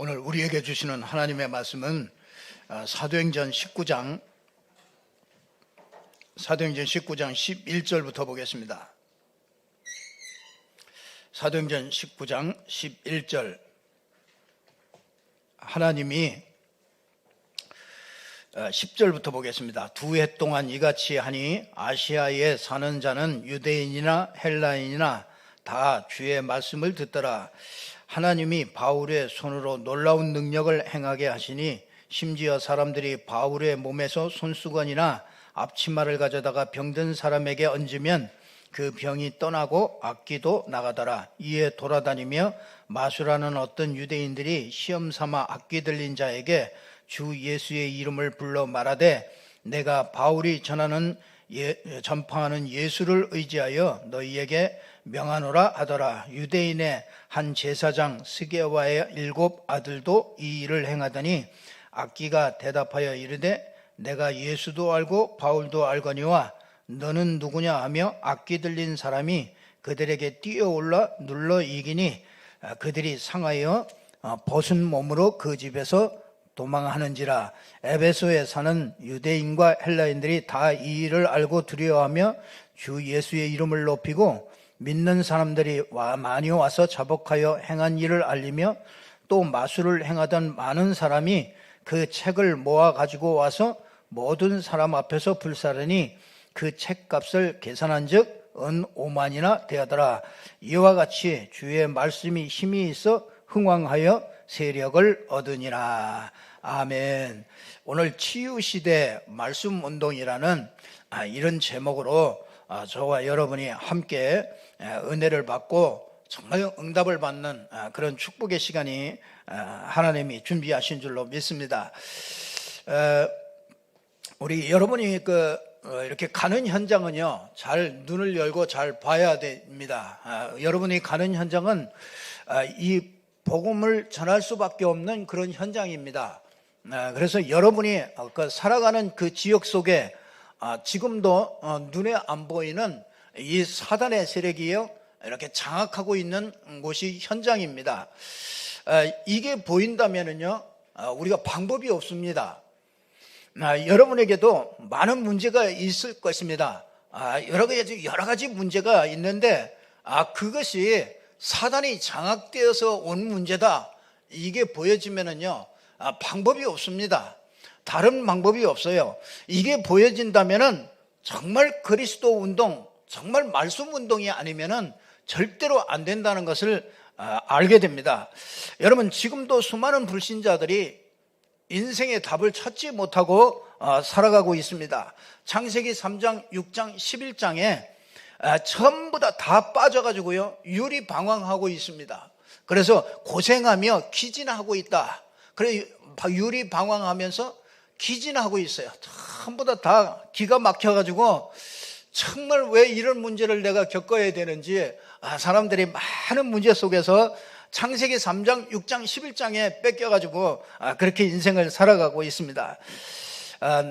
오늘 우리에게 주시는 하나님의 말씀은 사도행전 19장 11절부터 보겠습니다. 사도행전 19장 11절. 하나님이 10절부터 보겠습니다. 2해 동안 이같이 하니 아시아에 사는 자는 유대인이나 헬라인이나 다 주의 말씀을 듣더라. 하나님이 바울의 손으로 놀라운 능력을 행하게 하시니 심지어 사람들이 바울의 몸에서 손수건이나 앞치마를 가져다가 병든 사람에게 얹으면 그 병이 떠나고 악기도 나가더라. 이에 돌아다니며 마술하는 어떤 유대인들이 시험삼아 악기 들린 자에게 주 예수의 이름을 불러 말하되 내가 바울이 전파하는 예수를 의지하여 너희에게 명하노라 하더라. 유대인의 한 제사장 스게와의 7 아들도 이 일을 행하더니 악기가 대답하여 이르되 내가 예수도 알고 바울도 알거니와 너는 누구냐 하며 악기 들린 사람이 그들에게 뛰어올라 눌러 이기니 그들이 상하여 벗은 몸으로 그 집에서 도망하는지라. 에베소에 사는 유대인과 헬라인들이 다 이 일을 알고 두려워하며 주 예수의 이름을 높이고 믿는 사람들이 많이 와서 자복하여 행한 일을 알리며 또 마술을 행하던 많은 사람이 그 책을 모아 가지고 와서 모든 사람 앞에서 불사르니 그 책값을 계산한 즉 은 5만이나 되었더라. 이와 같이 주의 말씀이 힘이 있어 흥왕하여 세력을 얻으니라. 아멘. 오늘 치유시대 말씀운동이라는 이런 제목으로 저와 여러분이 함께 은혜를 받고 정말 응답을 받는 그런 축복의 시간이 하나님이 준비하신 줄로 믿습니다. 우리 여러분이 이렇게 가는 현장은요, 잘 눈을 열고 잘 봐야 됩니다. 여러분이 가는 현장은 이 복음을 전할 수밖에 없는 그런 현장입니다. 그래서 여러분이 살아가는 그 지역 속에 지금도 눈에 안 보이는 이 사단의 세력이요, 이렇게 장악하고 있는 곳이 현장입니다. 이게 보인다면은요, 우리가 방법이 없습니다. 여러분에게도 많은 문제가 있을 것입니다. 여러 가지 문제가 있는데 그것이 사단이 장악되어서 온 문제다, 이게 보여지면은요, 방법이 없습니다. 다른 방법이 없어요. 이게 보여진다면은 정말 그리스도 운동, 정말 말씀 운동이 아니면은 절대로 안 된다는 것을 알게 됩니다. 여러분, 지금도 수많은 불신자들이 인생의 답을 찾지 못하고 살아가고 있습니다. 창세기 3장, 6장, 11장에 전부 다 빠져가지고요, 유리방황하고 있습니다. 그래서 고생하며 기진하고 있다. 그래 유리방황하면서 기진하고 있어요. 전부 다 기가 막혀가지고 정말 왜 이런 문제를 내가 겪어야 되는지, 사람들이 많은 문제 속에서 창세기 3장, 6장, 11장에 뺏겨가지고 그렇게 인생을 살아가고 있습니다.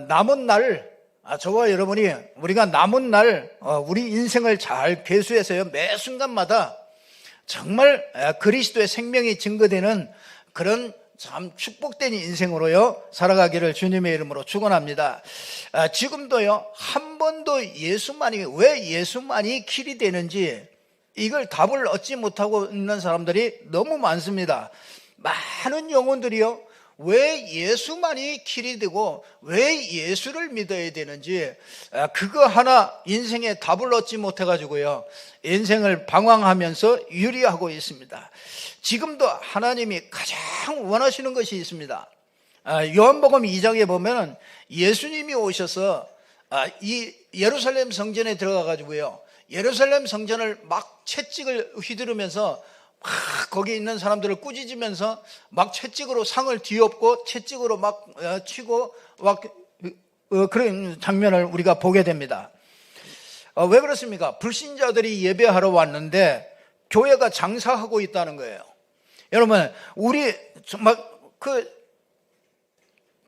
남은 날, 저와 여러분이 우리가 남은 날 우리 인생을 잘 계수해서요, 매 순간마다 정말 그리스도의 생명이 증거되는 그런 참 축복된 인생으로요 살아가기를 주님의 이름으로 축원합니다. 지금도요, 한 번도 왜 예수만이 길이 되는지 이걸 답을 얻지 못하고 있는 사람들이 너무 많습니다. 많은 영혼들이요, 왜 예수만이 길이 되고 왜 예수를 믿어야 되는지 그거 하나 인생에 답을 얻지 못해가지고요, 인생을 방황하면서 유리하고 있습니다. 지금도 하나님이 가장 원하시는 것이 있습니다. 요한복음 2장에 보면 예수님이 오셔서 이 예루살렘 성전에 들어가가지고요, 예루살렘 성전을 막 채찍을 휘두르면서 막 거기 있는 사람들을 꾸짖으면서 막 채찍으로 상을 뒤엎고 채찍으로 막 치고 막 그런 장면을 우리가 보게 됩니다. 왜 그렇습니까? 불신자들이 예배하러 왔는데 교회가 장사하고 있다는 거예요. 여러분, 우리 정말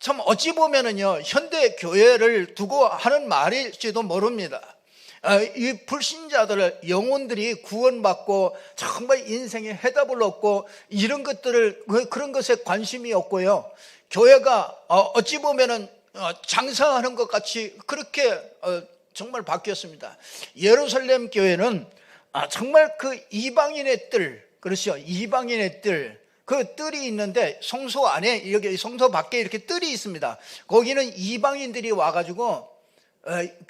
참 어찌 보면은요, 현대 교회를 두고 하는 말일지도 모릅니다. 이 불신자들 영혼들이 구원받고 정말 인생에 해답을 얻고 이런 것들을 그런 것에 관심이 없고요. 교회가 어찌 보면은 장사하는 것 같이 그렇게 정말 바뀌었습니다. 예루살렘 교회는 정말 그 이방인의 뜰, 그렇죠? 이방인의 뜰, 그 뜰이 있는데 성소 안에 여기 성소 밖에 이렇게 뜰이 있습니다. 거기는 이방인들이 와가지고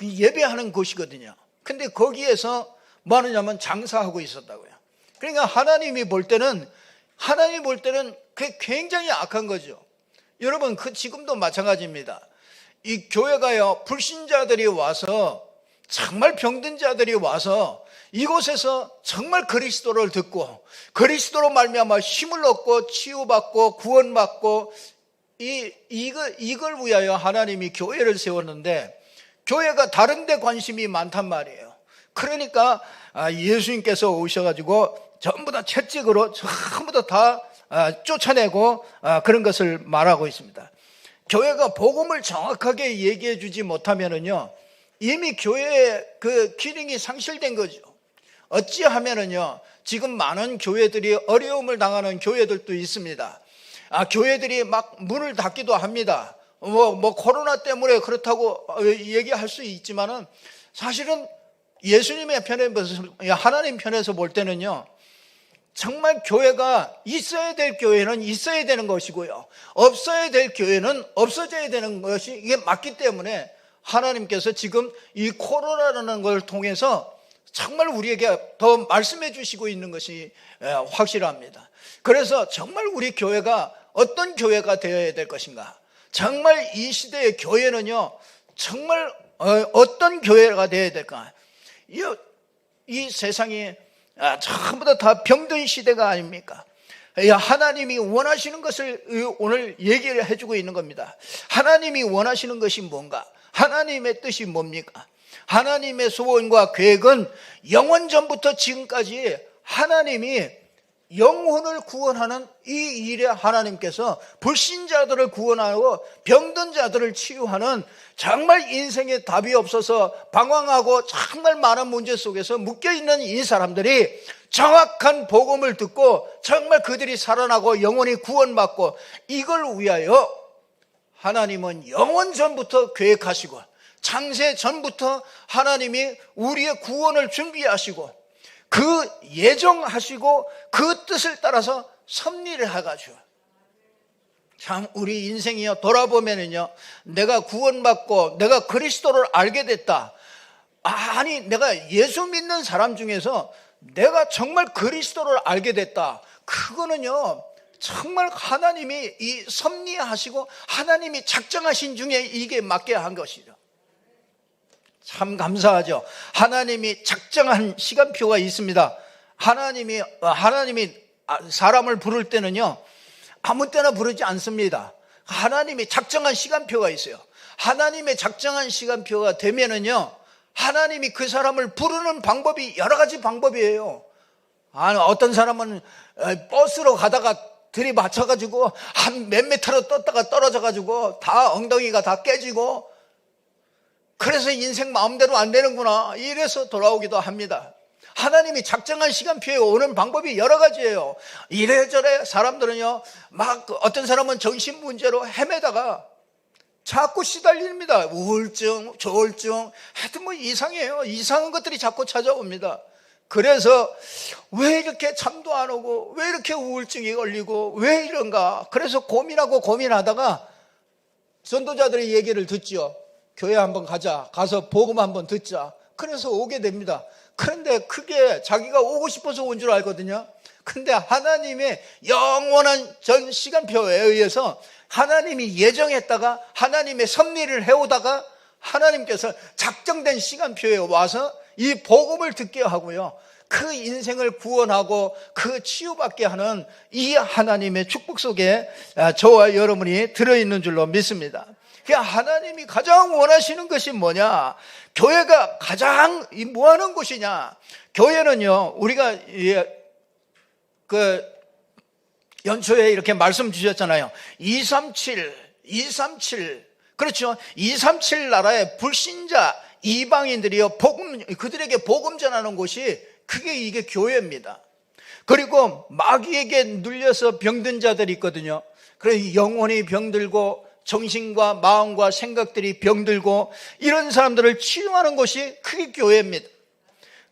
예배하는 곳이거든요. 근데 거기에서 뭐 하느냐면 장사하고 있었다고요. 그러니까 하나님이 볼 때는 그게 굉장히 악한 거죠. 여러분, 그 지금도 마찬가지입니다. 이 교회가요, 불신자들이 와서, 정말 병든 자들이 와서 이곳에서 정말 그리스도를 듣고 그리스도로 말미암아 힘을 얻고 치유받고 구원받고 이걸 위하여 하나님이 교회를 세웠는데, 교회가 다른 데 관심이 많단 말이에요. 그러니까 예수님께서 오셔가지고 전부 다 채찍으로 전부 다 쫓아내고 그런 것을 말하고 있습니다. 교회가 복음을 정확하게 얘기해 주지 못하면은요, 이미 교회의 그 기능이 상실된 거죠. 어찌하면은요, 지금 많은 교회들이 어려움을 당하는 교회들도 있습니다. 교회들이 막 문을 닫기도 합니다. 뭐 코로나 때문에 그렇다고 얘기할 수 있지만은 사실은 예수님의 편에서, 하나님 편에서 볼 때는요, 정말 교회가 있어야 될 교회는 있어야 되는 것이고요, 없어야 될 교회는 없어져야 되는 것이 이게 맞기 때문에 하나님께서 지금 이 코로나라는 걸 통해서 정말 우리에게 더 말씀해 주시고 있는 것이 확실합니다. 그래서 정말 우리 교회가 어떤 교회가 되어야 될 것인가, 정말 이 시대의 교회는요, 정말 어떤 교회가 되어야 될까. 이 세상이 전부 다 병든 시대가 아닙니까? 하나님이 원하시는 것을 오늘 얘기를 해주고 있는 겁니다. 하나님이 원하시는 것이 뭔가? 하나님의 뜻이 뭡니까? 하나님의 소원과 계획은 영원전부터 지금까지 하나님이 영혼을 구원하는 이 일에 하나님께서 불신자들을 구원하고 병든 자들을 치유하는, 정말 인생에 답이 없어서 방황하고 정말 많은 문제 속에서 묶여있는 이 사람들이 정확한 복음을 듣고 정말 그들이 살아나고 영혼이 구원받고, 이걸 위하여 하나님은 영원 전부터 계획하시고 창세 전부터 하나님이 우리의 구원을 준비하시고 그 예정하시고 그 뜻을 따라서 섭리를 해가지고, 참 우리 인생이요, 돌아보면은요, 내가 구원받고 내가 그리스도를 알게 됐다, 아니 내가 예수 믿는 사람 중에서 내가 정말 그리스도를 알게 됐다, 그거는요 정말 하나님이 이 섭리하시고 하나님이 작정하신 중에 이게 맞게 한 것이죠. 참 감사하죠. 하나님이 작정한 시간표가 있습니다. 하나님이 사람을 부를 때는요, 아무 때나 부르지 않습니다. 하나님이 작정한 시간표가 있어요. 하나님의 작정한 시간표가 되면은요, 하나님이 그 사람을 부르는 방법이 여러 가지 방법이에요. 어떤 사람은 버스로 가다가 들이받쳐가지고 한 몇 미터로 떴다가 떨어져가지고 다 엉덩이가 다 깨지고, 그래서 인생 마음대로 안 되는구나 이래서 돌아오기도 합니다. 하나님이 작정한 시간표에 오는 방법이 여러 가지예요. 이래저래 사람들은요, 막 어떤 사람은 정신 문제로 헤매다가 자꾸 시달립니다. 우울증, 조울증, 하여튼 뭐 이상해요. 이상한 것들이 자꾸 찾아옵니다. 그래서 왜 이렇게 잠도 안 오고 왜 이렇게 우울증이 걸리고 왜 이런가, 그래서 고민하다가 전도자들의 얘기를 듣죠. 교회 한번 가서 복음 한번 듣자. 그래서 오게 됩니다. 그런데 그게 자기가 오고 싶어서 온 줄 알거든요. 근데 하나님의 영원한 전 시간표에 의해서 하나님이 예정했다가 하나님의 섭리를 해오다가 하나님께서 작정된 시간표에 와서 이 복음을 듣게 하고요, 그 인생을 구원하고 그 치유받게 하는 이 하나님의 축복 속에 저와 여러분이 들어있는 줄로 믿습니다. 하나님이 가장 원하시는 것이 뭐냐? 교회가 가장 뭐하는 곳이냐? 교회는요, 우리가 그 연초에 이렇게 말씀 주셨잖아요. 237 그렇죠. 237 나라의 불신자 이방인들이요 그들에게 복음 전하는 곳이 그게 이게 교회입니다. 그리고 마귀에게 눌려서 병든 자들이 있거든요. 그래서 영혼이 병들고 정신과 마음과 생각들이 병들고 이런 사람들을 치유하는 곳이 그게 교회입니다.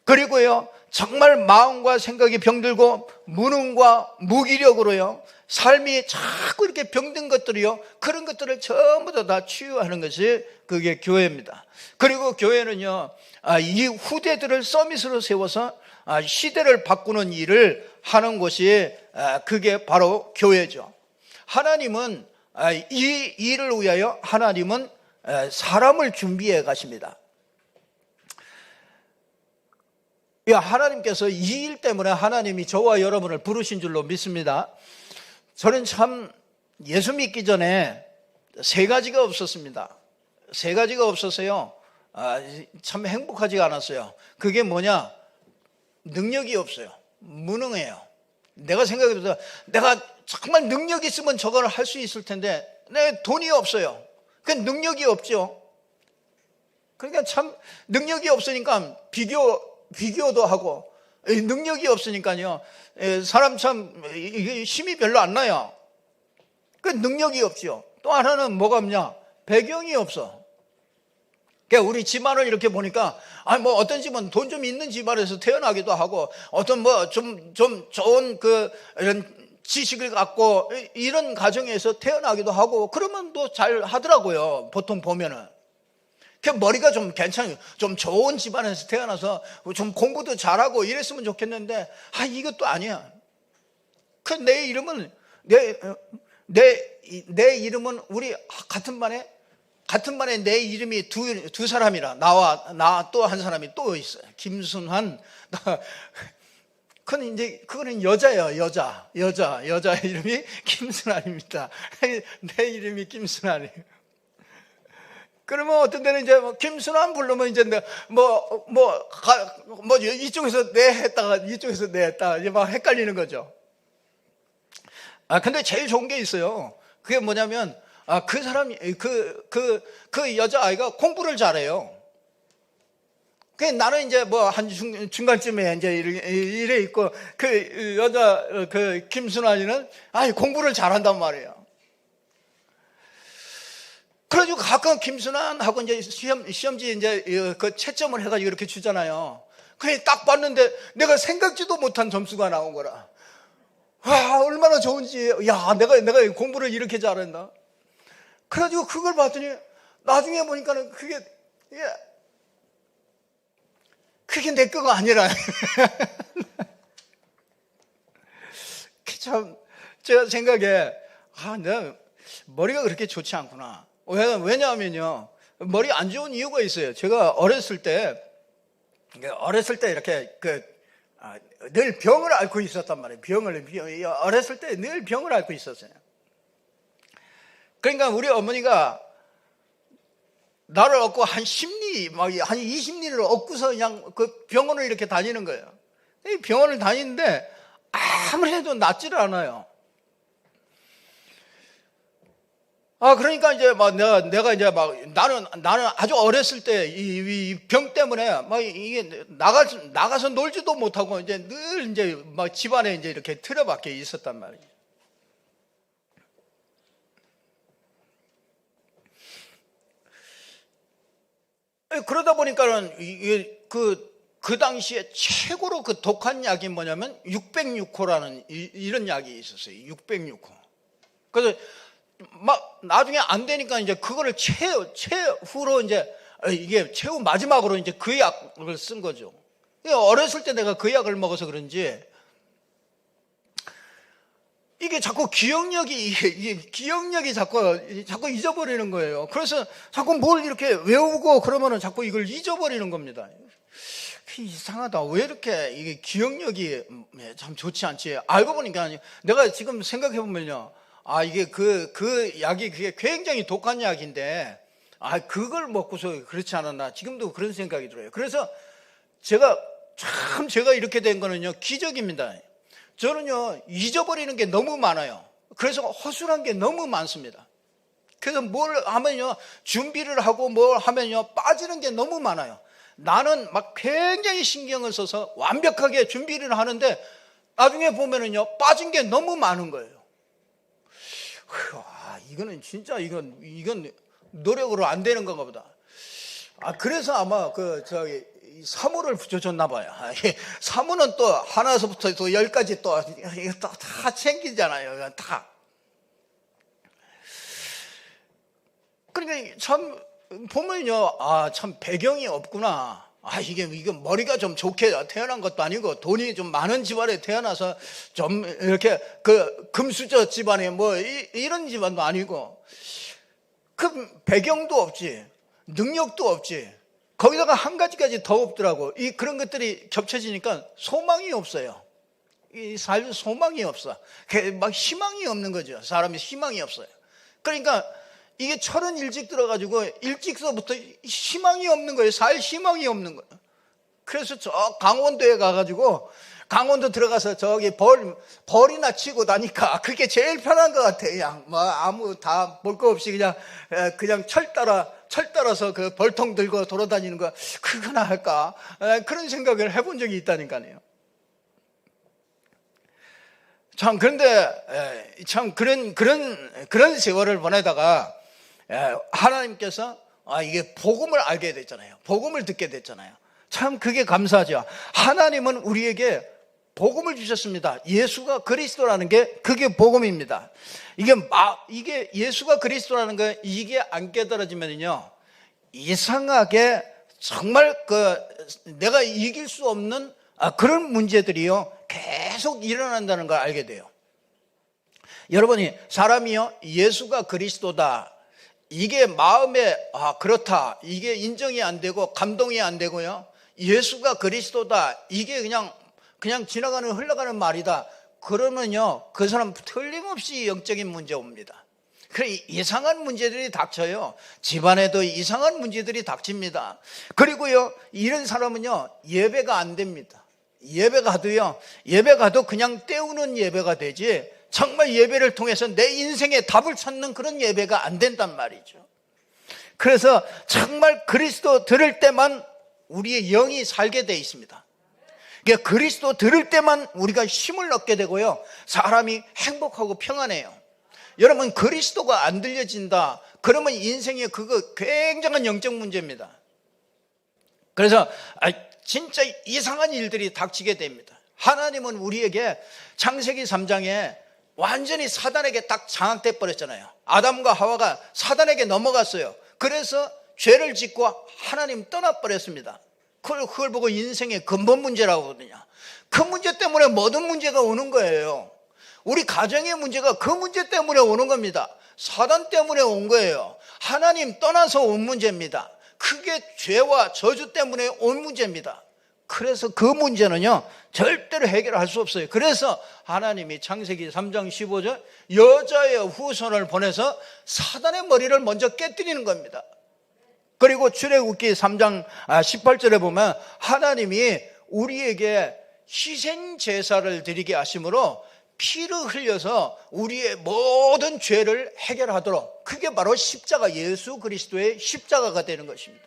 그리고요 정말 마음과 생각이 병들고 무능과 무기력으로요 삶이 자꾸 이렇게 병든 것들이요 그런 것들을 전부 다 치유하는 것이 그게 교회입니다. 그리고 교회는요 이 후대들을 서밋으로 세워서 시대를 바꾸는 일을 하는 곳이 그게 바로 교회죠. 하나님은 이 일을 위하여 하나님은 사람을 준비해 가십니다. 하나님께서 이 일 때문에 하나님이 저와 여러분을 부르신 줄로 믿습니다. 저는 참 예수 믿기 전에 세 가지가 없었습니다. 세 가지가 없어서요 참 행복하지가 않았어요. 그게 뭐냐? 능력이 없어요. 무능해요. 내가 생각해도 내가 정말 능력이 있으면 저걸 할 수 있을 텐데 내 돈이 없어요. 그 능력이 없죠. 그러니까 참 능력이 없으니까 비교도 하고 능력이 없으니까요 사람 참 힘이 별로 안 나요. 그 능력이 없죠. 또 하나는 뭐가 없냐? 배경이 없어. 그러니까 우리 집안을 이렇게 보니까 뭐 어떤 집은 돈 좀 있는 집안에서 태어나기도 하고 어떤 뭐 좀 좋은 이런 지식을 갖고 이런 가정에서 태어나기도 하고 그러면 또 잘 하더라고요. 보통 보면은. 그 머리가 좀 괜찮아요. 좀 좋은 집안에서 태어나서 좀 공부도 잘하고 이랬으면 좋겠는데 이것도 아니야. 그 내 이름은 내 이름은 우리 같은 반에 내 이름이 두 사람이라 나 또 한 사람이 또 있어요. 김순환. 그거는 여자예요. 여자 이름이 김순환입니다. 내 이름이 김순환이에요. 그러면 어떤 데는 이제 김순환 부르면 이제 이쪽에서 내 했다가 이쪽에서 내 했다가 이제 막 헷갈리는 거죠. 근데 제일 좋은 게 있어요. 그게 뭐냐면 그 사람이 그 여자아이가 공부를 잘해요. 나는 이제 한 중간쯤에 이제 이래 있고 그 여자 김순환이는 공부를 잘한단 말이에요. 그래가지고 가끔 김순환하고 이제 시험지 이제 그 채점을 해가지고 이렇게 주잖아요. 그래 딱 봤는데 내가 생각지도 못한 점수가 나온 거라. 얼마나 좋은지. 내가 공부를 이렇게 잘한다. 그래가지고 그걸 봤더니 나중에 보니까는 그게 내 거가 아니라. 참 제가 생각에 내가 머리가 그렇게 좋지 않구나. 왜냐하면요 머리 안 좋은 이유가 있어요. 제가 어렸을 때 이렇게 늘 병을 앓고 있었단 말이에요. 어렸을 때 늘 병을 앓고 있었어요. 그러니까 우리 어머니가 나를 얻고 한 20리를 얻고서 그냥 그 병원을 이렇게 다니는 거예요. 병원을 다니는데 아무리 해도 낫지를 않아요. 그러니까 이제 내가 이제 나는 아주 어렸을 때 이 병 때문에 이게 나가서 놀지도 못하고 이제 늘 이제 집안에 이제 이렇게 틀어박혀 있었단 말이에요. 그러다 보니까는 그 당시에 최고로 독한 약이 뭐냐면 606호라는 이런 약이 있었어요. 606호. 그래서 나중에 안 되니까 이제 그거를 최후로 이제 이게 최후 마지막으로 이제 그 약을 쓴 거죠. 어렸을 때 내가 그 약을 먹어서 그런지 이게 자꾸 기억력이 자꾸 잊어버리는 거예요. 그래서 자꾸 뭘 이렇게 외우고 그러면은 자꾸 이걸 잊어버리는 겁니다. 이상하다. 왜 이렇게 이게 기억력이 참 좋지 않지? 알고 보니까 내가 지금 생각해 보면요. 이게 그 약이 그게 굉장히 독한 약인데, 그걸 먹고서 그렇지 않았나. 지금도 그런 생각이 들어요. 그래서 제가 이렇게 된 거는요, 기적입니다. 저는요, 잊어버리는 게 너무 많아요. 그래서 허술한 게 너무 많습니다. 그래서 뭘 하면요, 준비를 하고 뭘 하면요, 빠지는 게 너무 많아요. 나는 막 굉장히 신경을 써서 완벽하게 준비를 하는데 나중에 보면은요, 빠진 게 너무 많은 거예요. 이거는 진짜 이건 노력으로 안 되는 건가 보다. 그래서 아마 사무를 붙여줬나 봐요. 사무는 또 하나서부터 또 10까지 또 다 챙기잖아요. 다. 그러니까 참 보면요, 참 배경이 없구나. 이게 머리가 좀 좋게 태어난 것도 아니고 돈이 좀 많은 집안에 태어나서 좀 이렇게 금수저 집안에 뭐 이런 집안도 아니고, 그 배경도 없지, 능력도 없지. 거기다가 한 가지까지 더 없더라고. 그런 것들이 겹쳐지니까 소망이 없어요. 삶에 소망이 없어. 막 희망이 없는 거죠. 사람이 희망이 없어요. 그러니까 이게 철은 일찍 들어가지고 일찍서부터 희망이 없는 거예요. 살 희망이 없는 거예요. 그래서 저 강원도에 가가지고 강원도 들어가서 저기 벌이나 치고 나니까 그게 제일 편한 것 같아. 그냥 뭐 아무 다 볼 거 없이 그냥 철 따라서 그 벌통 들고 돌아다니는 거, 그거나 할까? 그런 생각을 해본 적이 있다니까요. 참, 그런데 참 그런 세월을 보내다가 하나님께서 이게 복음을 알게 됐잖아요. 복음을 듣게 됐잖아요. 참 그게 감사하죠. 하나님은 우리에게 복음을 주셨습니다. 예수가 그리스도라는 게 그게 복음입니다. 이게 예수가 그리스도라는 거, 이게 안 깨달아지면요, 이상하게 정말 내가 이길 수 없는 그런 문제들이요 계속 일어난다는 걸 알게 돼요. 여러분이 사람이요, 예수가 그리스도다, 이게 마음에 그렇다, 이게 인정이 안 되고 감동이 안 되고요, 예수가 그리스도다, 이게 그냥 흘러가는 말이다, 그러면요 그 사람 틀림없이 영적인 문제 옵니다. 이상한 문제들이 닥쳐요. 집안에도 이상한 문제들이 닥칩니다. 그리고요, 이런 사람은요 예배가 안 됩니다. 예배 가도 그냥 때우는 예배가 되지, 정말 예배를 통해서 내 인생의 답을 찾는 그런 예배가 안 된단 말이죠. 그래서 정말 그리스도 들을 때만 우리의 영이 살게 돼 있습니다. 그러니까 그리스도 들을 때만 우리가 힘을 얻게 되고요, 사람이 행복하고 평안해요. 여러분, 그리스도가 안 들려진다 그러면 인생에 그거 굉장한 영적 문제입니다. 그래서 진짜 이상한 일들이 닥치게 됩니다. 하나님은 우리에게 창세기 3장에 완전히 사단에게 딱 장악돼 버렸잖아요. 아담과 하와가 사단에게 넘어갔어요. 그래서 죄를 짓고 하나님 떠나버렸습니다. 그걸 보고 인생의 근본 문제라고 하거든요. 그 문제 때문에 모든 문제가 오는 거예요. 우리 가정의 문제가 그 문제 때문에 오는 겁니다. 사단 때문에 온 거예요. 하나님 떠나서 온 문제입니다. 그게 죄와 저주 때문에 온 문제입니다. 그래서 그 문제는요 절대로 해결할 수 없어요. 그래서 하나님이 창세기 3장 15절 여자의 후손을 보내서 사단의 머리를 먼저 깨뜨리는 겁니다. 그리고 출애굽기 3장 18절에 보면 하나님이 우리에게 희생 제사를 드리게 하심으로 피를 흘려서 우리의 모든 죄를 해결하도록, 그게 바로 십자가, 예수 그리스도의 십자가가 되는 것입니다.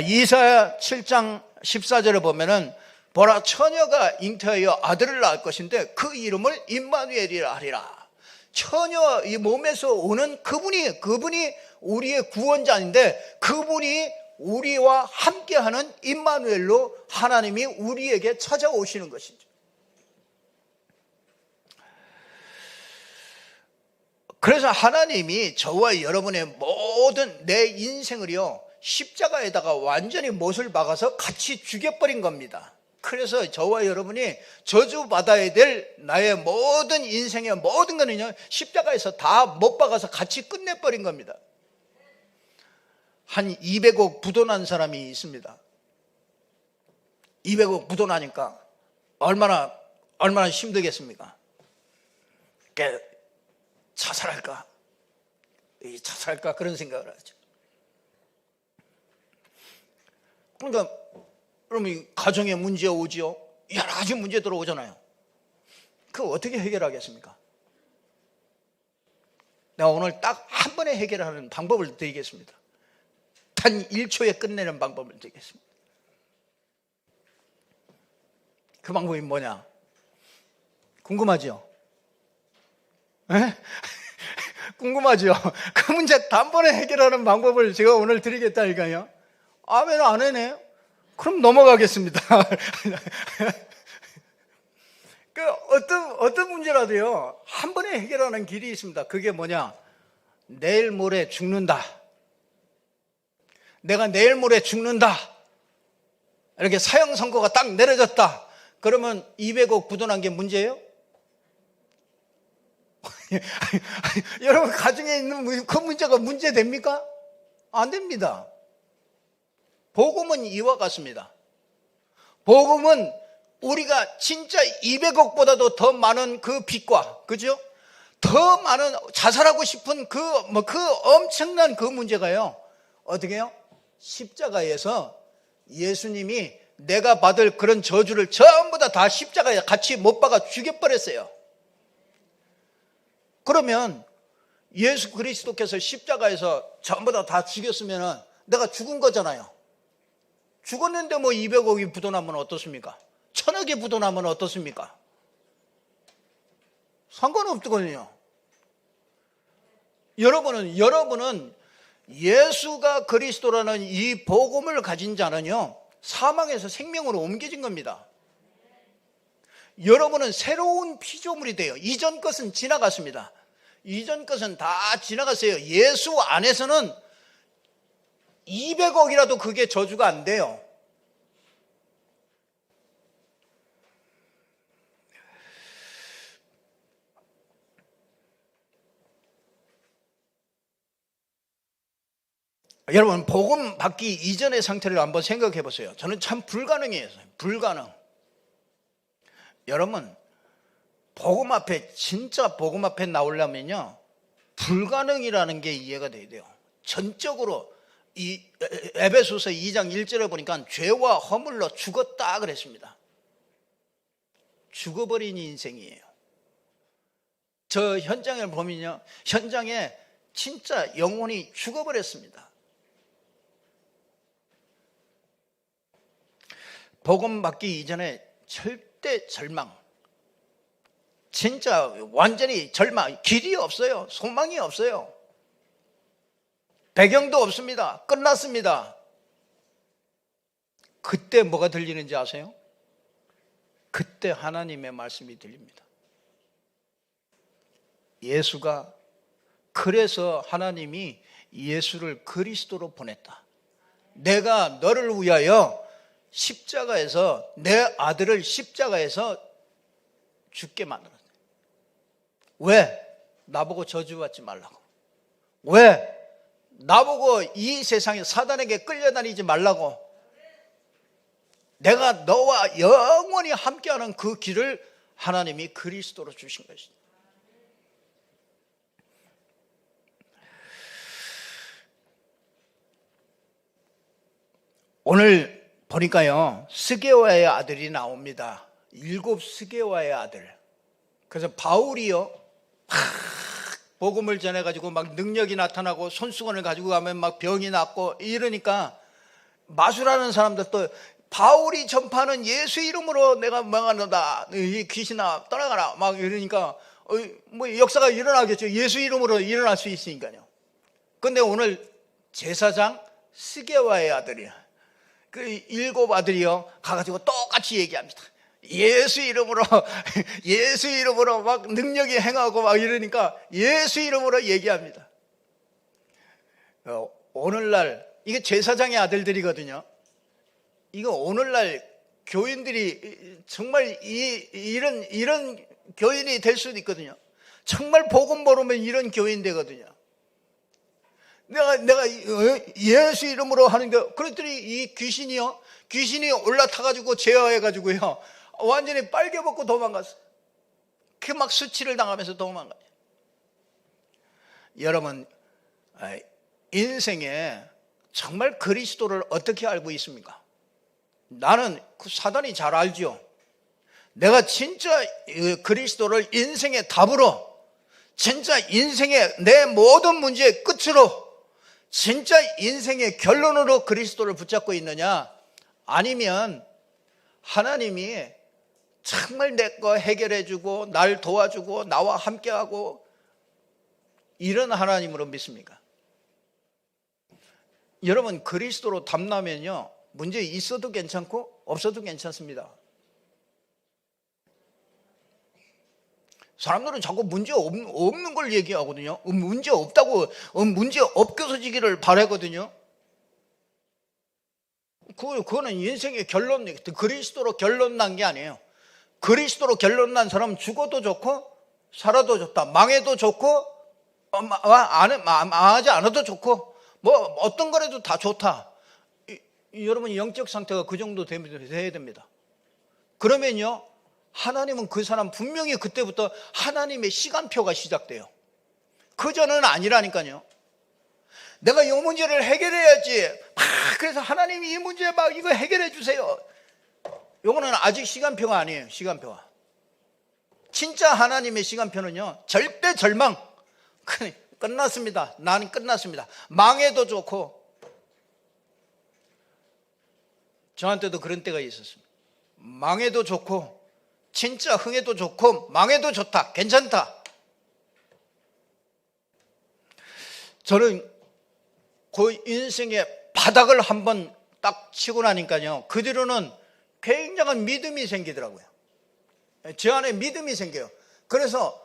이사야 7장 14절에 보면은 보라, 처녀가 잉태하여 아들을 낳을 것인데 그 이름을 임마누엘이라 하리라. 처녀 이 몸에서 오는 그분이 우리의 구원자인데, 그분이 우리와 함께하는 임마누엘로 하나님이 우리에게 찾아오시는 것이죠. 그래서 하나님이 저와 여러분의 모든 내 인생을요 십자가에다가 완전히 못을 박아서 같이 죽여버린 겁니다. 그래서 저와 여러분이 저주받아야 될 나의 모든 인생의 모든 거는요 십자가에서 다 못 박아서 같이 끝내버린 겁니다. 한 200억 부도난 사람이 있습니다. 200억 부도나니까 얼마나 힘들겠습니까? 자살할까 그런 생각을 하죠. 그러니까 그러면 가정에 문제 오지요. 여러 가지 문제 들어오잖아요. 그거 어떻게 해결하겠습니까? 내가 오늘 딱 한 번에 해결하는 방법을 드리겠습니다. 단 1초에 끝내는 방법을 드리겠습니다. 그 방법이 뭐냐? 궁금하죠? 에? 궁금하죠? 그 문제 단번에 해결하는 방법을 제가 오늘 드리겠다니까요. 아멘 안 해네요? 그럼 넘어가겠습니다. 그 어떤 문제라도요, 한 번에 해결하는 길이 있습니다. 그게 뭐냐? 내일 모레 죽는다. 내가 내일 모레 죽는다. 이렇게 사형 선고가 딱 내려졌다. 그러면 200억 부도난 게 문제예요? 여러분 가정에 있는 그 문제가 문제됩니까? 안 됩니다. 복음은 이와 같습니다. 복음은 우리가 진짜 200억보다도 더 많은 그 빚과, 그죠? 더 많은 자살하고 싶은 그 엄청난 그 문제가요, 어떻게 해요? 십자가에서 예수님이 내가 받을 그런 저주를 전부 다 십자가에 같이 못 박아 죽여버렸어요. 그러면 예수 그리스도께서 십자가에서 전부 다 죽였으면 내가 죽은 거잖아요. 죽었는데 뭐 200억이 부도나면 어떻습니까? 1000억이 부도나면 어떻습니까? 상관없거든요. 여러분은 예수가 그리스도라는 이 복음을 가진 자는요, 사망에서 생명으로 옮겨진 겁니다. 여러분은 새로운 피조물이 돼요. 이전 것은 지나갔습니다. 이전 것은 다 지나갔어요. 예수 안에서는 200억이라도 그게 저주가 안 돼요. 여러분, 복음 받기 이전의 상태를 한번 생각해 보세요. 저는 참 불가능해요. 불가능. 여러분, 복음 앞에, 진짜 복음 앞에 나오려면요, 불가능이라는 게 이해가 돼야 돼요. 전적으로 이 에베소서 2장 1절에 보니까 죄와 허물로 죽었다 그랬습니다. 죽어버린 인생이에요. 저 현장을 보면요, 현장에 진짜 영혼이 죽어버렸습니다. 복음 받기 이전에 절대 절망, 진짜 완전히 절망, 길이 없어요. 소망이 없어요. 배경도 없습니다. 끝났습니다. 그때 뭐가 들리는지 아세요? 그때 하나님의 말씀이 들립니다. 예수가, 그래서 하나님이 예수를 그리스도로 보냈다. 내가 너를 위하여 십자가에서, 내 아들을 십자가에서 죽게 만들었다. 왜? 나보고 저주받지 말라고. 왜? 나보고 이 세상에 사단에게 끌려다니지 말라고. 내가 너와 영원히 함께하는 그 길을 하나님이 그리스도로 주신 것이다. 오늘 보니까요, 스게와의 아들이 나옵니다. 7 스게와의 아들. 그래서 바울이요, 복음을 전해가지고 막 능력이 나타나고 손수건을 가지고 가면 막 병이 낫고 이러니까 마술하는 사람들, 또 바울이 전파하는 예수 이름으로 내가 명하노다, 이 귀신아 떠나가라, 막 이러니까 뭐 역사가 일어나겠죠. 예수 이름으로 일어날 수 있으니까요. 근데 오늘 제사장 스게와의 아들이야, 그 7 아들이요, 가가지고 똑같이 얘기합니다. 예수 이름으로 예수 이름으로 막 능력이 행하고 막 이러니까 예수 이름으로 얘기합니다. 오늘날 이게 제사장의 아들들이거든요. 이거 오늘날 교인들이 정말 이런 교인이 될 수도 있거든요. 정말 복음 모르면 이런 교인 되거든요. 내가 예수 이름으로 하는데, 그랬더니 이 귀신이 올라타가지고 제어해가지고요, 완전히 빨개벗고 도망갔어요. 그 막 수치를 당하면서 도망가요. 여러분, 인생에 정말 그리스도를 어떻게 알고 있습니까? 나는 그 사단이 잘 알죠. 내가 진짜 그리스도를 인생의 답으로, 진짜 인생의 내 모든 문제의 끝으로, 진짜 인생의 결론으로 그리스도를 붙잡고 있느냐, 아니면 하나님이 정말 내 거 해결해주고 날 도와주고 나와 함께하고 이런 하나님으로 믿습니까? 여러분, 그리스도로 담나면요, 문제 있어도 괜찮고 없어도 괜찮습니다. 사람들은 자꾸 문제 없는 걸 얘기하거든요. 문제 없다고, 문제 없겨서지기를 바라거든요. 그거는 인생의 결론, 그리스도로 결론 난 게 아니에요. 그리스도로 결론 난 사람은 죽어도 좋고 살아도 좋다, 망해도 좋고 망하지 않아도 좋고 뭐 어떤 거라도 다 좋다. 여러분, 영적 상태가 그 정도 돼야 됩니다. 그러면요, 하나님은 그 사람 분명히 그때부터 하나님의 시간표가 시작돼요. 그전은 아니라니까요. 내가 이 문제를 해결해야지, 그래서 하나님이 이 문제 막 이거 해결해 주세요. 이거는 아직 시간표가 아니에요. 시간표가. 진짜 하나님의 시간표는요, 절대 절망, 끝났습니다. 나는 끝났습니다. 망해도 좋고. 저한테도 그런 때가 있었습니다. 망해도 좋고, 진짜 흥해도 좋고, 망해도 좋다, 괜찮다. 저는 그 인생의 바닥을 한번 딱 치고 나니까요, 그 뒤로는 굉장한 믿음이 생기더라고요. 제 안에 믿음이 생겨요. 그래서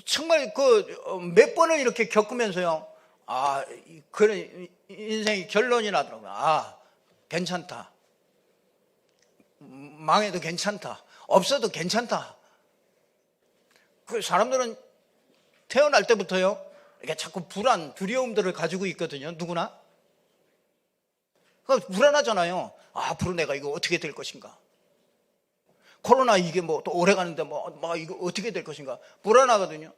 정말 몇 번을 이렇게 겪으면서요, 그런 인생의 결론이 나더라고요. 괜찮다. 망해도 괜찮다. 없어도 괜찮다. 그 사람들은 태어날 때부터요, 이게 자꾸 불안, 두려움들을 가지고 있거든요. 누구나. 불안하잖아요. 앞으로 내가 이거 어떻게 될 것인가. 코로나 이게 뭐 또 오래 가는데 뭐 이거 어떻게 될 것인가. 불안하거든요.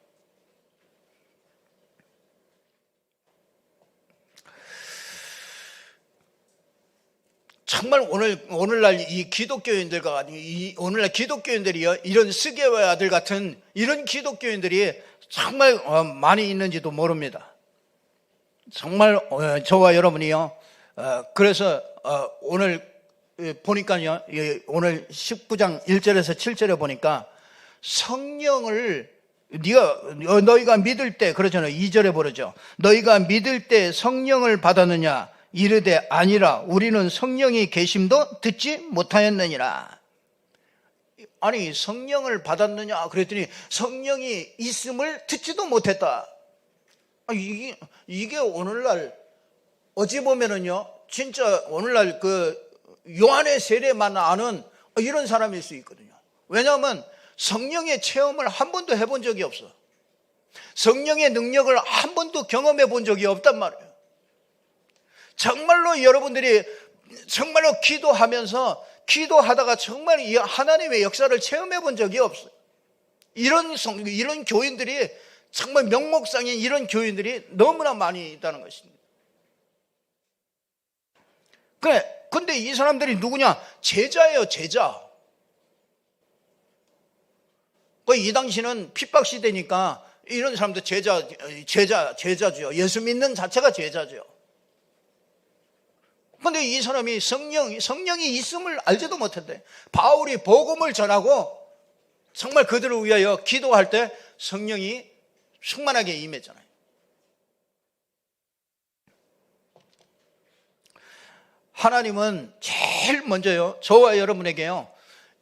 정말 오늘날 이 기독교인들과 오늘날 기독교인들이요, 이런 스게와의 아들 같은 이런 기독교인들이 정말 많이 있는지도 모릅니다. 정말 저와 여러분이요, 그래서 오늘 보니까요, 오늘 19장 1절에서 7절에 보니까 성령을 너희가 믿을 때, 그러잖아요. 2절에 보르죠. 너희가 믿을 때 성령을 받았느냐? 이르되 아니라 우리는 성령이 계심도 듣지 못하였느니라. 아니, 성령을 받았느냐 그랬더니 성령이 있음을 듣지도 못했다. 이게 오늘날 어찌 보면은요, 진짜 오늘날 요한의 세례만 아는 이런 사람일 수 있거든요. 왜냐하면 성령의 체험을 한 번도 해본 적이 없어. 성령의 능력을 한 번도 경험해 본 적이 없단 말이에요. 정말로 여러분들이 정말로 기도하다가 정말 이 하나님의 역사를 체험해 본 적이 없어요. 이런 교인들이, 정말 명목상인 이런 교인들이 너무나 많이 있다는 것입니다. 근데 이 사람들이 누구냐? 제자예요, 제자. 이 당시는 핍박 시대니까 이런 사람들 제자죠. 예수 믿는 자체가 제자죠. 근데 이 사람이 성령이 있음을 알지도 못했대. 바울이 복음을 전하고 정말 그들을 위하여 기도할 때 성령이 충만하게 임했잖아요. 하나님은 제일 먼저요, 저와 여러분에게요,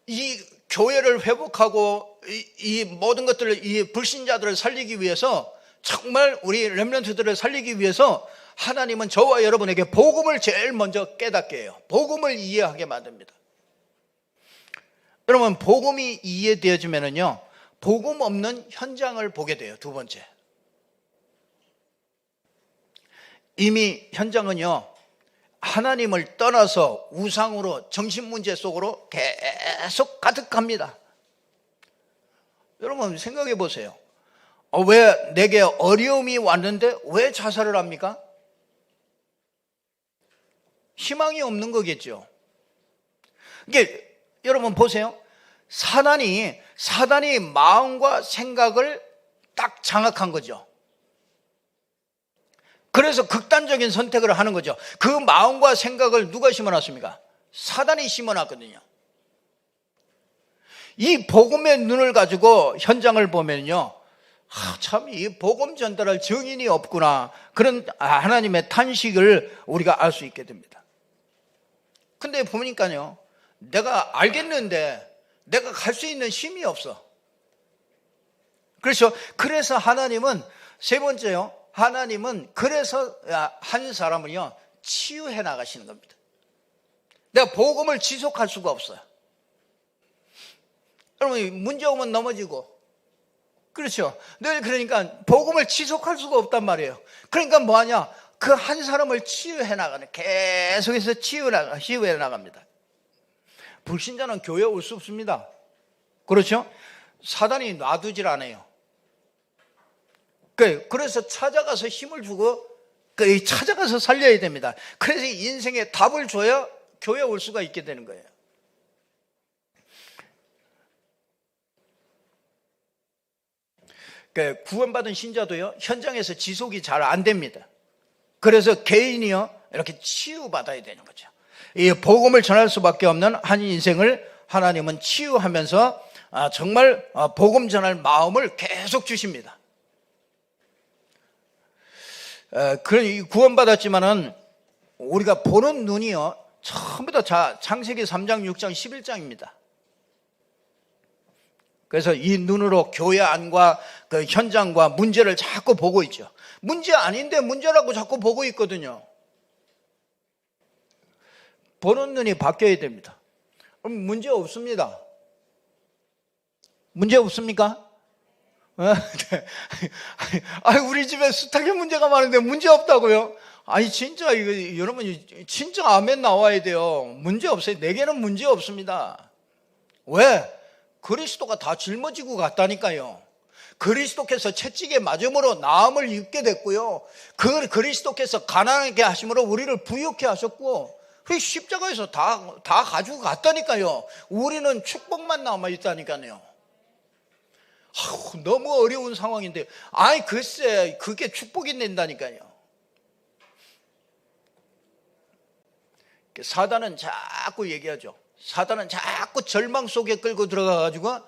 이 교회를 회복하고 이 모든 것들을, 이 불신자들을 살리기 위해서, 정말 우리 렘넌트들을 살리기 위해서 하나님은 저와 여러분에게 복음을 제일 먼저 깨닫게 해요. 복음을 이해하게 만듭니다. 여러분, 복음이 이해되어지면은요, 복음 없는 현장을 보게 돼요. 두 번째, 이미 현장은요, 하나님을 떠나서 우상으로, 정신문제 속으로 계속 가득합니다. 여러분 생각해 보세요. 왜 내게 어려움이 왔는데 왜 자살을 합니까? 희망이 없는 거겠죠. 이게 여러분 보세요. 사단이 사단이 마음과 생각을 딱 장악한 거죠. 그래서 극단적인 선택을 하는 거죠. 그 마음과 생각을 누가 심어놨습니까? 사단이 심어놨거든요. 이 복음의 눈을 가지고 현장을 보면요, 참 이 복음 전달할 증인이 없구나, 그런 하나님의 탄식을 우리가 알 수 있게 됩니다. 근데 보니까요, 내가 알겠는데 내가 갈 수 있는 힘이 없어. 그렇죠. 그래서 하나님은 세 번째요, 하나님은 그래서 한 사람을요 치유해 나가시는 겁니다. 내가 복음을 지속할 수가 없어요. 여러분, 문제 오면 넘어지고, 그렇죠. 늘 그러니까 복음을 지속할 수가 없단 말이에요. 그러니까 뭐하냐, 그 한 사람을 치유해 나가는, 계속해서 치유해 나갑니다. 불신자는 교회에 올 수 없습니다. 그렇죠. 사단이 놔두질 않아요. 그래서 찾아가서 힘을 주고 찾아가서 살려야 됩니다. 그래서 인생에 답을 줘야 교회에 올 수가 있게 되는 거예요. 구원받은 신자도요, 현장에서 지속이 잘 안 됩니다. 그래서 개인이요 이렇게 치유받아야 되는 거죠. 이 복음을 전할 수밖에 없는 한 인생을 하나님은 치유하면서 정말 복음 전할 마음을 계속 주십니다. 그런 구원받았지만은 우리가 보는 눈이요 전부 다 창세기 3장, 6장, 11장입니다. 그래서 이 눈으로 교회 안과 그 현장과 문제를 자꾸 보고 있죠. 문제 아닌데 문제라고 자꾸 보고 있거든요. 보는 눈이 바뀌어야 됩니다. 그럼 문제 없습니다. 문제 없습니까? 아니, 우리 집에 수탁의 문제가 많은데 문제 없다고요? 아니, 진짜 이거 여러분 진짜 아멘 나와야 돼요. 문제 없어요. 내게는 문제 없습니다. 왜? 그리스도가 다 짊어지고 갔다니까요. 그리스도께서 채찍에 맞음으로 나음을 입게 됐고요, 그 그리스도께서 가난하게 하심으로 우리를 부유케 하셨고, 그 십자가에서 다 가지고 갔다니까요. 우리는 축복만 남아있다니까요. 너무 어려운 상황인데, 아니 글쎄 그게 축복이 된다니까요. 사단은 자꾸 얘기하죠. 사단은 자꾸 절망 속에 끌고 들어가가지고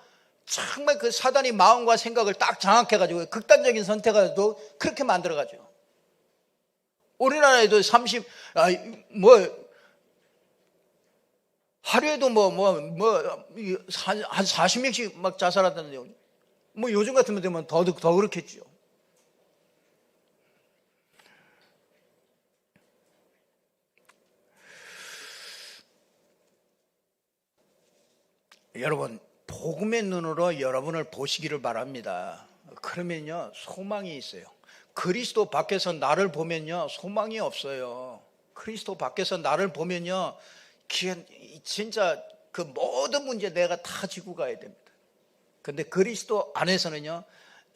정말 그 사단이 마음과 생각을 딱 장악해가지고 극단적인 선택을 그렇게 만들어가죠. 우리나라에도 하루에도 한 40명씩 막 자살하던데요. 요즘 같으면 되면 더 그렇겠죠. 여러분, 복음의 눈으로 여러분을 보시기를 바랍니다. 그러면요 소망이 있어요. 그리스도 밖에서 나를 보면요 소망이 없어요. 그리스도 밖에서 나를 보면요 진짜 그 모든 문제 내가 다 지고 가야 됩니다. 근데 그리스도 안에서는요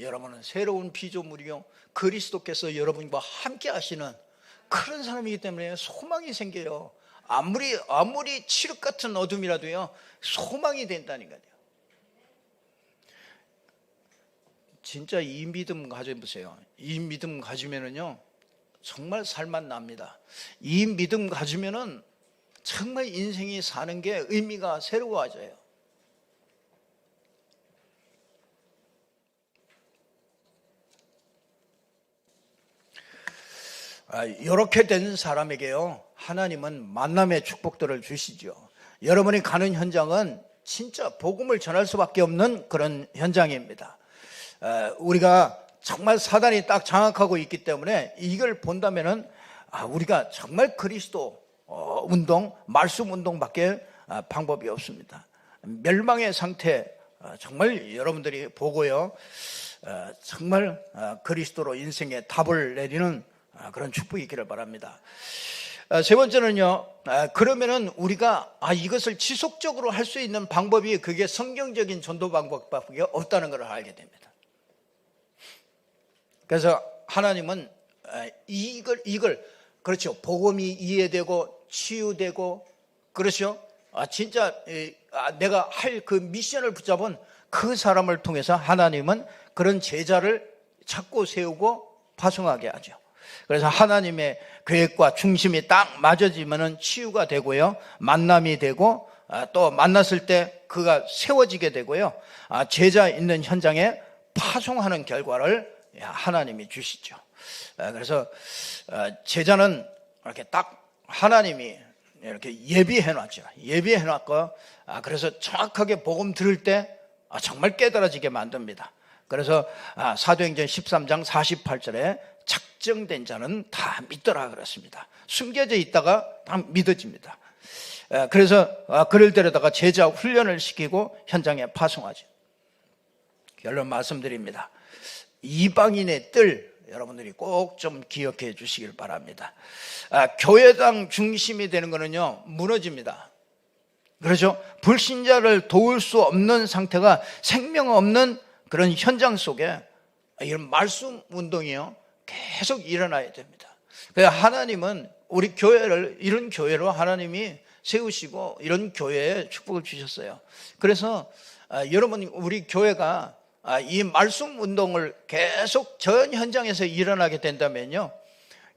여러분은 새로운 피조물이요, 그리스도께서 여러분과 함께 하시는 그런 사람이기 때문에 소망이 생겨요. 아무리 칠흑 같은 어둠이라도요 소망이 된다니까요. 진짜 이 믿음 가져보세요. 이 믿음 가지면은요 정말 살맛 납니다. 이 믿음 가지면은 정말 인생이 사는 게 의미가 새로워져요. 이렇게 된 사람에게요 하나님은 만남의 축복들을 주시죠. 여러분이 가는 현장은 진짜 복음을 전할 수밖에 없는 그런 현장입니다. 우리가 정말 사단이 딱 장악하고 있기 때문에 이걸 본다면은 우리가 정말 그리스도 운동, 말씀 운동밖에 방법이 없습니다. 멸망의 상태 정말 여러분들이 보고요 정말 그리스도로 인생의 답을 내리는 그런 축복이 있기를 바랍니다. 세 번째는요, 그러면은 우리가 이것을 지속적으로 할 수 있는 방법이 그게 성경적인 전도 방법밖에 없다는 걸 알게 됩니다. 그래서 하나님은 이걸 그렇죠, 복음이 이해되고 치유되고, 그렇죠, 진짜 내가 할 그 미션을 붙잡은 그 사람을 통해서 하나님은 그런 제자를 찾고 세우고 파송하게 하죠. 그래서 하나님의 계획과 중심이 딱 맞아지면 치유가 되고요, 만남이 되고, 또 만났을 때 그가 세워지게 되고요, 제자 있는 현장에 파송하는 결과를 하나님이 주시죠. 그래서 제자는 이렇게 딱 하나님이 이렇게 예비해 놨죠. 예비해 놨고, 그래서 정확하게 복음 들을 때 정말 깨달아지게 만듭니다. 그래서 사도행전 13장 48절에 작정된 자는 다 믿더라 그랬습니다. 숨겨져 있다가 다 믿어집니다. 그래서 그를 데려다가 제자 훈련을 시키고 현장에 파송하죠. 결론 말씀드립니다. 이방인의 뜰, 여러분들이 꼭 좀 기억해 주시길 바랍니다. 교회당 중심이 되는 거는요, 무너집니다. 그렇죠? 불신자를 도울 수 없는 상태가 생명 없는 그런 현장 속에 이런 말씀 운동이요, 계속 일어나야 됩니다. 그래서 하나님은 우리 교회를 이런 교회로 하나님이 세우시고 이런 교회에 축복을 주셨어요. 그래서 여러분, 우리 교회가 이 말씀 운동을 계속 전 현장에서 일어나게 된다면요,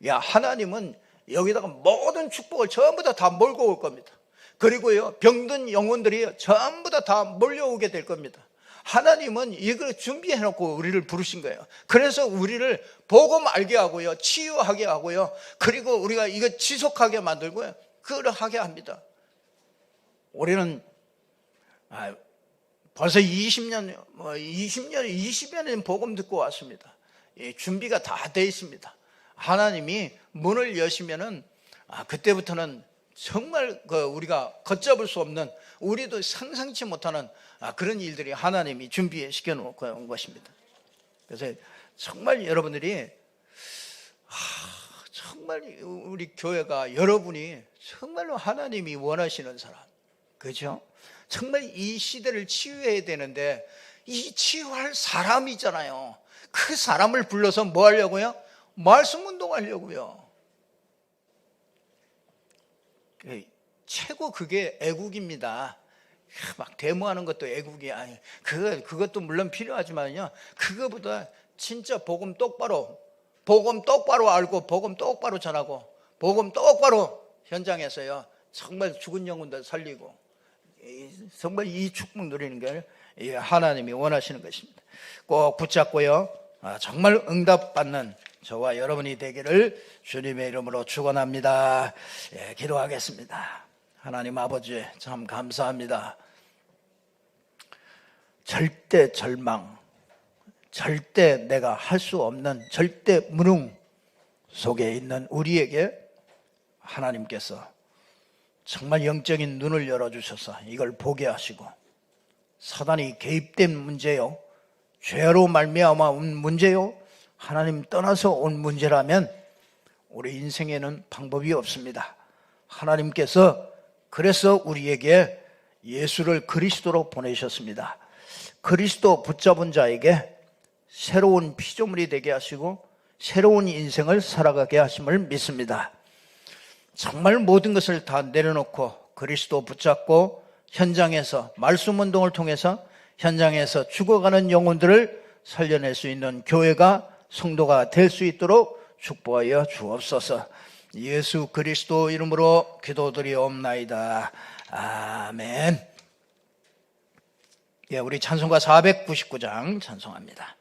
하나님은 여기다가 모든 축복을 전부 다 몰고 올 겁니다. 그리고요, 병든 영혼들이 전부 다 몰려오게 될 겁니다. 하나님은 이걸 준비해 놓고 우리를 부르신 거예요. 그래서 우리를 복음 알게 하고요, 치유하게 하고요, 그리고 우리가 이거 지속하게 만들고요, 그걸 하게 합니다. 우리는 벌써 20년, 20년은 복음 듣고 왔습니다. 준비가 다 돼 있습니다. 하나님이 문을 여시면은 그때부터는 정말 우리가 걷잡을 수 없는, 우리도 상상치 못하는 그런 일들이 하나님이 준비시켜 놓고 온 것입니다. 그래서 정말 여러분들이 정말 우리 교회가, 여러분이 정말로 하나님이 원하시는 사람, 그렇죠? 정말 이 시대를 치유해야 되는데 이 치유할 사람이잖아요. 그 사람을 불러서 뭐 하려고요? 말씀 운동하려고요. 최고 그게 애국입니다. 막 데모하는 것도 애국이 아니에요. 그것도 물론 필요하지만요, 그거보다 진짜 복음 똑바로 알고 복음 똑바로 전하고 복음 똑바로 현장에서요, 정말 죽은 영혼들 살리고, 정말 이 축복 누리는 걸 하나님이 원하시는 것입니다. 꼭 붙잡고요, 정말 응답받는 저와 여러분이 되기를 주님의 이름으로 축원합니다. 기도하겠습니다. 하나님 아버지, 참 감사합니다. 절대 절망, 절대 내가 할 수 없는 절대 무능 속에 있는 우리에게 하나님께서 정말 영적인 눈을 열어주셔서 이걸 보게 하시고, 사단이 개입된 문제요, 죄로 말미암아 온 문제요, 하나님 떠나서 온 문제라면 우리 인생에는 방법이 없습니다. 하나님께서 그래서 우리에게 예수를 그리스도로 보내셨습니다. 그리스도 붙잡은 자에게 새로운 피조물이 되게 하시고 새로운 인생을 살아가게 하심을 믿습니다. 정말 모든 것을 다 내려놓고 그리스도 붙잡고 현장에서 말씀 운동을 통해서 현장에서 죽어가는 영혼들을 살려낼 수 있는 교회가, 성도가 될 수 있도록 축복하여 주옵소서. 예수 그리스도 이름으로 기도드리옵나이다. 아멘. 우리 찬송가 499장 찬송합니다.